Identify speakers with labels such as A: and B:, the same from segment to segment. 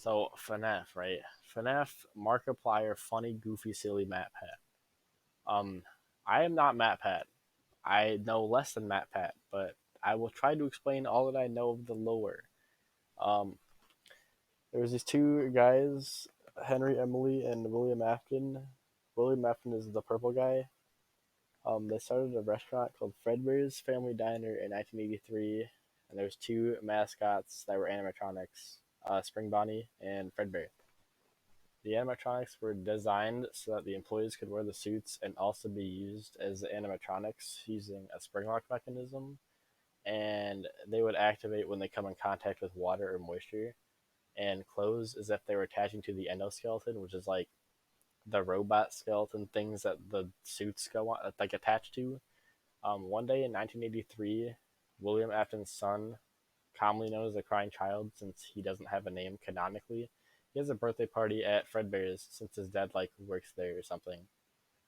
A: So Fnaf, right? Fnaf, Markiplier, funny, goofy, silly Matpat. Um, I am not Matpat. I know less than Matpat, but I will try to explain all that I know of the lore. Um, there was these two guys, Henry Emily and William Afton. William Afton is the purple guy. They started a restaurant called Fredbear's Family Diner in 1983, and there's two mascots that were animatronics, Spring Bonnie and Fredbear. The animatronics were designed so that the employees could wear the suits and also be used as animatronics using a spring lock mechanism, and they would activate when they come in contact with water or moisture, and close as if they were attaching to the endoskeleton, which is like the robot skeleton things that the suits go on, like attached to. One day in 1983, William Afton's son, commonly known as the Crying Child, since he doesn't have a name canonically, he has a birthday party at Fredbear's since his dad like works there or something.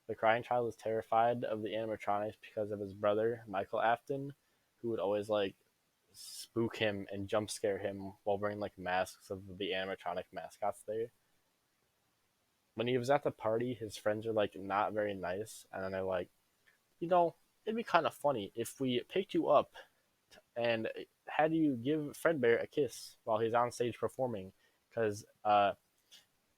A: The Crying Child is terrified of the animatronics because of his brother Michael Afton, who would always like spook him and jump scare him while wearing like masks of the animatronic mascots there. When he was at the party, his friends are like not very nice, and then they're like, you know, it'd be kind of funny if we picked you up and had you give Fredbear a kiss while he's on stage performing, because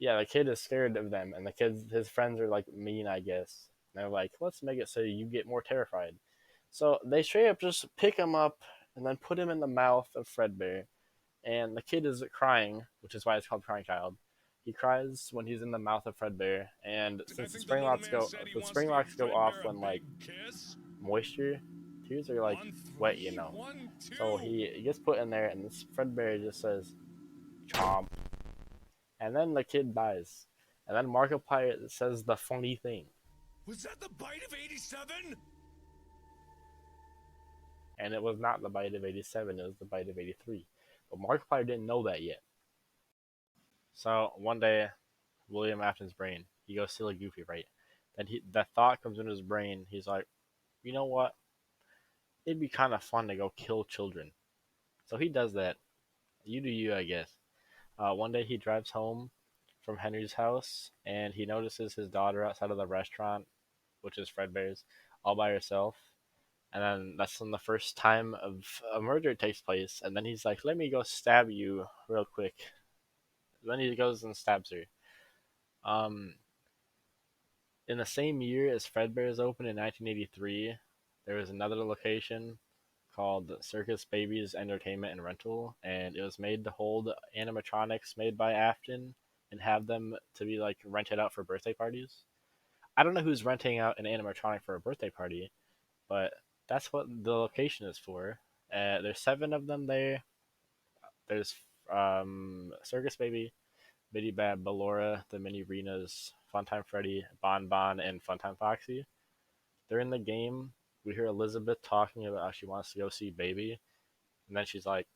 A: yeah, the kid is scared of them, and the kids, his friends are like mean, I guess. And they're like, let's make it so you get more terrified. So they straight up just pick him up and then put him in the mouth of Fredbear, and the kid is crying, which is why it's called Crying Child. He cries when he's in the mouth of Fredbear, and
B: I
A: since
B: think the little man said he
A: the
B: wants to
A: spring
B: give
A: locks go off
B: Fredbear a
A: when like
B: big kiss.
A: moisture, tears are like
B: On
A: wet, you
B: three,
A: know.
B: one,
A: So
B: two.
A: he gets put in there, and this Fredbear just says chomp, and then the kid dies, and then Markiplier says the funny thing,
B: Was that the bite of 87?
A: and it was not the bite of 87, it was the bite of 83, but Markiplier didn't know that yet. So one day, William Afton's brain, he goes silly goofy, right? Then that thought comes into his brain. He's like, you know what? It'd be kind of fun to go kill children. So he does that. You do you, I guess. One day he drives home from Henry's house, and he notices his daughter outside of the restaurant, which is Fredbear's, all by herself. And then that's when the first time of a murder takes place. And then he's like, "Let me go stab you real quick." Then he goes and stabs her. Um, in the same year as Fredbear's opened in 1983, there was another location called Circus Babies Entertainment and Rental, and it was made to hold animatronics made by Afton and have them to be like rented out for birthday parties. I don't know who's renting out an animatronic for a birthday party, but that's what the location is for. There's seven of them there. There's Circus Baby, Bitty Bad, Ballora, the Mini Renas, Funtime Freddy, Bon Bon, and Funtime Foxy. During the game, we hear Elizabeth talking about how she wants to go see Baby, and then she's like,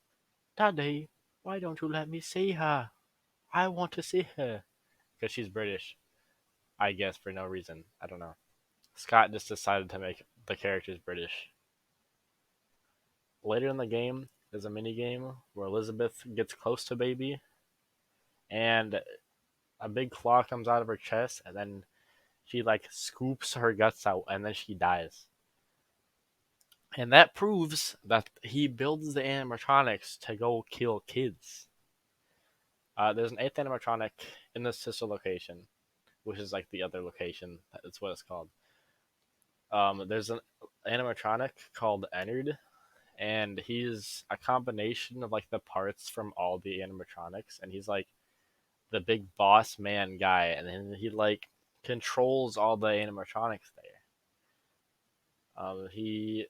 A: Daddy, why don't you let me see her? I want to see her. Because she's British, I guess, for no reason. I don't know. Scott just decided to make the characters British. Later in the game, there's a mini game where Elizabeth gets close to Baby, and a big claw comes out of her chest, and then she like scoops her guts out, and then she dies. And that proves that he builds the animatronics to go kill kids. There's an eighth animatronic in the sister location, which is like the other location. That's what it's called. There's an animatronic called Ennard, and he's a combination of like the parts from all the animatronics, and he's like the big boss man guy, and then he like controls all the animatronics there. He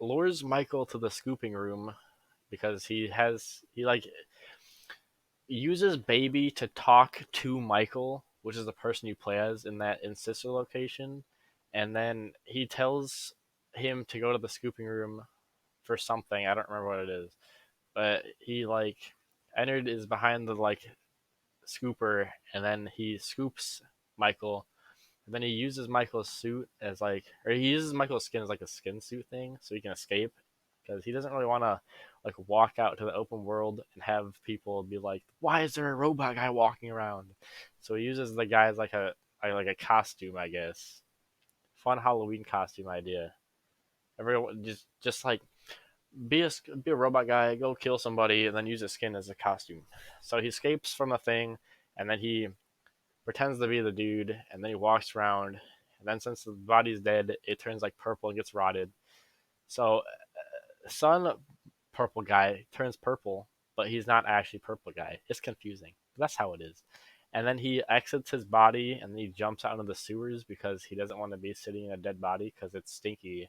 A: lures Michael to the scooping room because he like uses Baby to talk to Michael, which is the person you play as in that in sister location, and then he tells him to go to the scooping room for something. I don't remember what it is, but he like Ennard is behind the like scooper, and then he scoops Michael. And then he uses Michael's suit as like, or he uses Michael's skin as like a skin suit thing, so he can escape. because he doesn't really want to like walk out to the open world and have people be like, "Why is there a robot guy walking around?" So he uses the guy as like a costume, I guess. Fun Halloween costume idea. Everyone just like be a robot guy, go kill somebody, and then use his skin as a costume. So he escapes from a thing, and then he pretends to be the dude, and then he walks around, and then since the body's dead, it turns like purple and gets rotted. So Sun Purple Guy turns purple, but he's not actually Purple Guy. It's confusing. That's how it is. And then he exits his body and he jumps out into the sewers because he doesn't want to be sitting in a dead body because it's stinky.